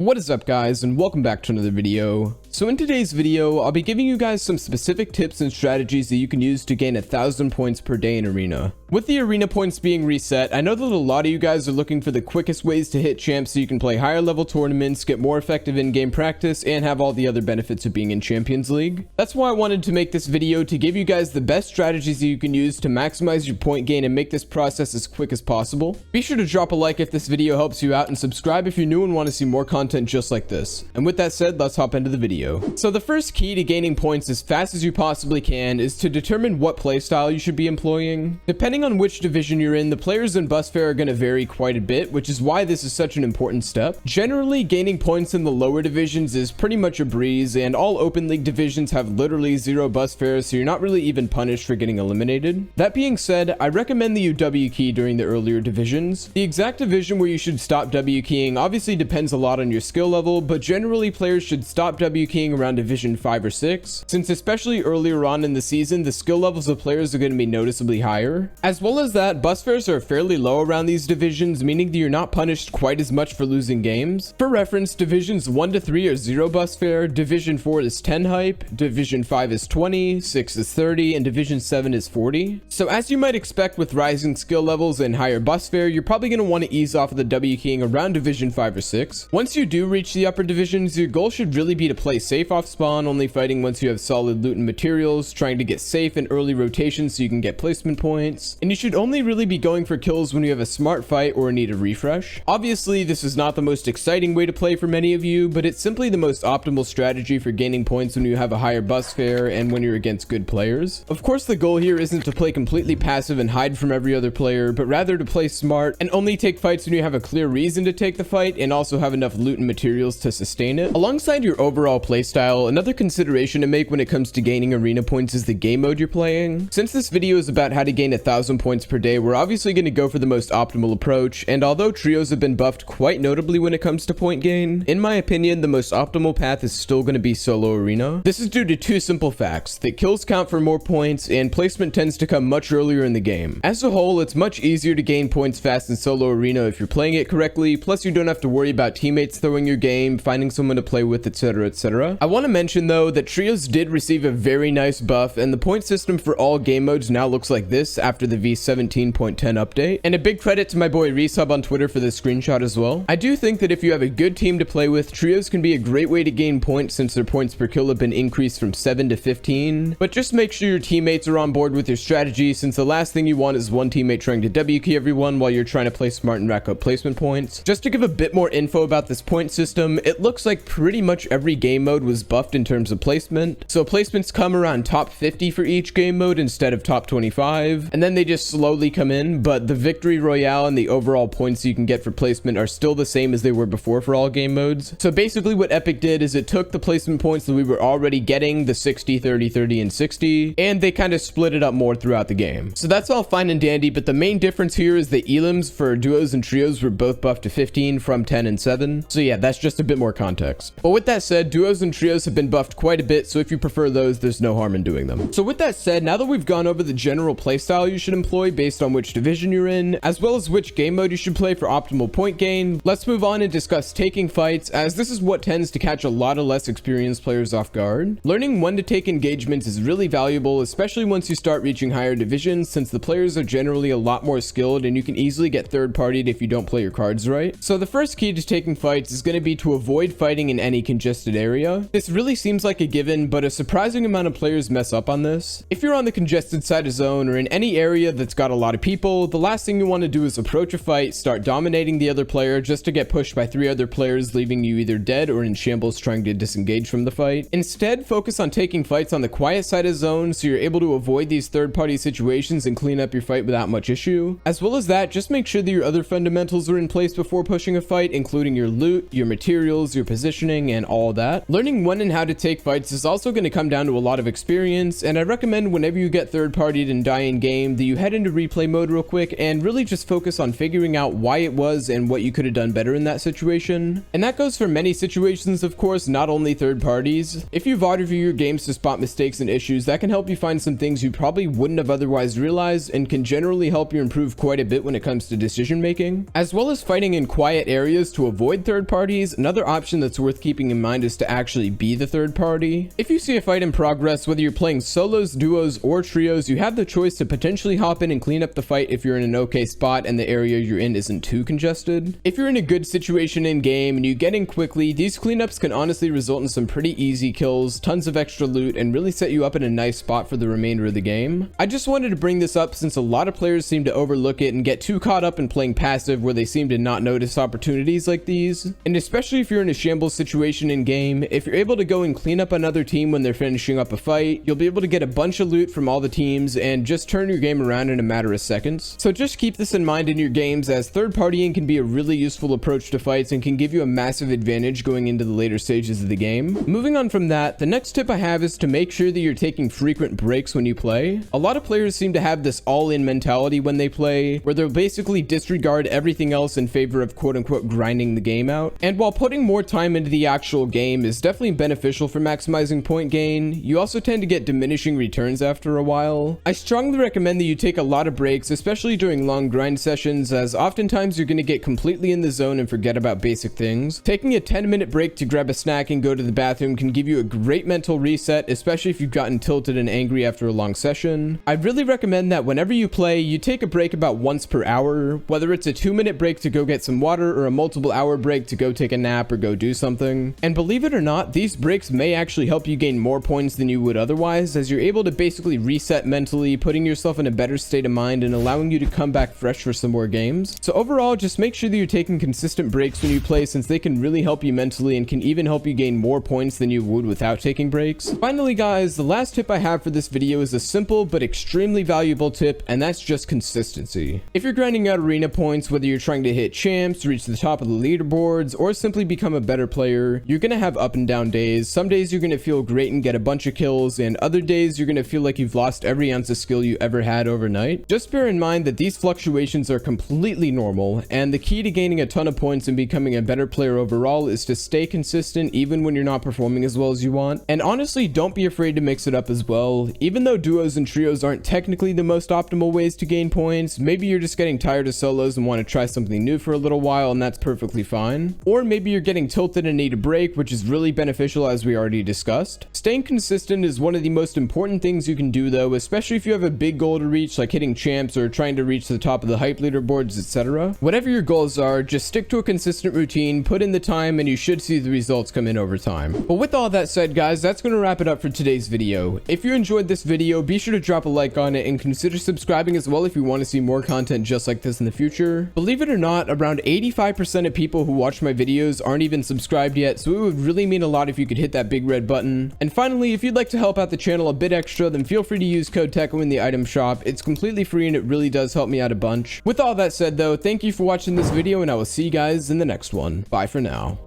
What is up, guys, and welcome back to another video. So in today's video, I'll be giving you guys some specific tips and strategies that you can use to gain 1,000 points per day in Arena. With the Arena points being reset, I know that a lot of you guys are looking for the quickest ways to hit champs so you can play higher level tournaments, get more effective in-game practice, and have all the other benefits of being in Champions League. That's why I wanted to make this video to give you guys the best strategies that you can use to maximize your point gain and make this process as quick as possible. Be sure to drop a like if this video helps you out and subscribe if you're new and want to see more content just like this. And with that said, let's hop into the video. So the first key to gaining points as fast as you possibly can is to determine what playstyle you should be employing. Depending on which division you're in, the players in bus fare are going to vary quite a bit, which is why this is such an important step. Generally, gaining points in the lower divisions is pretty much a breeze, and all open league divisions have literally zero bus fares, so you're not really even punished for getting eliminated. That being said, I recommend that you W key during the earlier divisions. The exact division where you should stop W keying obviously depends a lot on your skill level, but generally players should stop W keying around division 5 or 6, since especially earlier on in the season, the skill levels of players are going to be noticeably higher. As well as that, bus fares are fairly low around these divisions, meaning that you're not punished quite as much for losing games. For reference, divisions 1 to 3 are 0 bus fare, division 4 is 10 hype, division 5 is 20, 6 is 30, and division 7 is 40. So as you might expect with rising skill levels and higher bus fare, you're probably going to want to ease off of the W keying around division 5 or 6. Once you do reach the upper divisions, your goal should really be to play safe off spawn, only fighting once you have solid loot and materials, trying to get safe in early rotations so you can get placement points, and you should only really be going for kills when you have a smart fight or need a refresh. Obviously, this is not the most exciting way to play for many of you, but it's simply the most optimal strategy for gaining points when you have a higher bus fare and when you're against good players. Of course, the goal here isn't to play completely passive and hide from every other player, but rather to play smart and only take fights when you have a clear reason to take the fight and also have enough loot and materials to sustain it. Alongside your overall playstyle, another consideration to make when it comes to gaining arena points is the game mode you're playing. Since this video is about how to gain 1,000 points per day, we're obviously going to go for the most optimal approach, and although trios have been buffed quite notably when it comes to point gain, in my opinion, the most optimal path is still going to be solo arena. This is due to two simple facts: that kills count for more points, and placement tends to come much earlier in the game. As a whole, it's much easier to gain points fast in solo arena if you're playing it correctly, plus you don't have to worry about teammates throwing your game, finding someone to play with, etc, etc. I want to mention though that trios did receive a very nice buff, and the point system for all game modes now looks like this after the v17.10 update, and a big credit to my boy Resub on Twitter for this screenshot as well. I do think that if you have a good team to play with, trios can be a great way to gain points since their points per kill have been increased from 7 to 15, but just make sure your teammates are on board with your strategy, since the last thing you want is one teammate trying to W key everyone while you're trying to play smart and rack up placement points. Just to give a bit more info about this point system, it looks like pretty much every game mode was buffed in terms of placement. So placements come around top 50 for each game mode instead of top 25, and then they just slowly come in, but the victory royale and the overall points you can get for placement are still the same as they were before for all game modes. So basically what Epic did is it took the placement points that we were already getting, the 60, 30, 30, and 60, and they kind of split it up more throughout the game. So that's all fine and dandy, but the main difference here is the elims for duos and trios were both buffed to 15 from 10 and 7. So yeah, that's just a bit more context. But with that said, duos and trios have been buffed quite a bit, so if you prefer those, there's no harm in doing them. So with that said, now that we've gone over the general playstyle you should employ based on which division you're in, as well as which game mode you should play for optimal point gain, let's move on and discuss taking fights, as this is what tends to catch a lot of less experienced players off guard. Learning when to take engagements is really valuable, especially once you start reaching higher divisions, since the players are generally a lot more skilled and you can easily get third-partied if you don't play your cards right. So the first key to taking fights is going to be to avoid fighting in any congested area. This really seems like a given, but a surprising amount of players mess up on this. If you're on the congested side of zone or in any area that's got a lot of people, the last thing you want to do is approach a fight, start dominating the other player just to get pushed by 3 other players, leaving you either dead or in shambles trying to disengage from the fight. Instead, focus on taking fights on the quiet side of zone so you're able to avoid these third-party situations and clean up your fight without much issue. As well as that, just make sure that your other fundamentals are in place before pushing a fight, including your loot, your materials, your positioning, and all that. Learning when and how to take fights is also going to come down to a lot of experience, and I recommend whenever you get third-partied and die in game that you head into replay mode real quick and really just focus on figuring out why it was and what you could have done better in that situation. And that goes for many situations, of course, not only third parties. If you VOD review your games to spot mistakes and issues, that can help you find some things you probably wouldn't have otherwise realized and can generally help you improve quite a bit when it comes to decision making. As well as fighting in quiet areas to avoid third parties, another option that's worth keeping in mind is to actually be the third party. If you see a fight in progress, whether you're playing solos, duos, or trios, you have the choice to potentially hop in and clean up the fight if you're in an okay spot and the area you're in isn't too congested. If you're in a good situation in game and you get in quickly, these cleanups can honestly result in some pretty easy kills, tons of extra loot, and really set you up in a nice spot for the remainder of the game. I just wanted to bring this up since a lot of players seem to overlook it and get too caught up in playing passive where they seem to not notice opportunities like these. And especially if you're in a shambles situation in game, if you're able to go and clean up another team when they're finishing up a fight, you'll be able to get a bunch of loot from all the teams and just turn your game around in a matter of seconds. So just keep this in mind in your games, as third partying can be a really useful approach to fights and can give you a massive advantage going into the later stages of the game. Moving on from that, the next tip I have is to make sure that you're taking frequent breaks when you play. A lot of players seem to have this all-in mentality when they play, where they'll basically disregard everything else in favor of quote-unquote grinding the game out. And while putting more time into the actual game is definitely beneficial for maximizing point gain, you also tend to get diminishing returns after a while. I strongly recommend that you take a lot of breaks, especially during long grind sessions, as oftentimes you're going to get completely in the zone and forget about basic things. Taking a 10-minute break to grab a snack and go to the bathroom can give you a great mental reset, especially if you've gotten tilted and angry after a long session. I really recommend that whenever you play, you take a break about once per hour, whether it's a 2-minute break to go get some water or a multiple hour break to go take a nap or go do something. And believe it or not, these breaks may actually help you gain more points than you would otherwise, as you're able to basically reset mentally, putting yourself in a better state of mind and allowing you to come back fresh for some more games. So overall, just make sure that you're taking consistent breaks when you play, since they can really help you mentally and can even help you gain more points than you would without taking breaks. Finally guys, the last tip I have for this video is a simple but extremely valuable tip, and that's just consistency. If you're grinding out arena points, whether you're trying to hit champs, reach the top of the leaderboards, or simply become a better player, you're gonna have up and down days. Some days you're gonna feel great and get a bunch of kills, and other days you're gonna feel like you've lost every ounce of skill you ever had overnight. Just bear in mind that these fluctuations are completely normal, and the key to gaining a ton of points and becoming a better player overall is to stay consistent even when you're not performing as well as you want. And honestly, don't be afraid to mix it up as well. Even though duos and trios aren't technically the most optimal ways to gain points, maybe you're just getting tired of solos and want to try something new for a little while, and that's perfectly fine. Or maybe you're getting tilted and need a break, which is really beneficial as we already discussed. Staying consistent is one of the most important things you can do though, especially if you have a big goal to reach, like hitting champs or trying to reach the top of the hype leaderboards, etc. Whatever your goals are, just stick to a consistent routine, put in the time, and you should see the results come in over time. But with all that said guys, that's going to wrap it up for today's video. If you enjoyed this video, be sure to drop a like on it and consider subscribing as well if you want to see more content just like this in the future. Believe it or not, around 85% of people who watch my videos aren't even subscribed yet, so it would really mean a lot if you could hit that big red button. And finally, if you'd like to help out the channel a bit extra, then feel free to use code Teckoh in the item shop. It's completely free and it really does help me out a bunch. With all that said though, thank you for watching this video, and I will see you guys in the next one. Bye for now.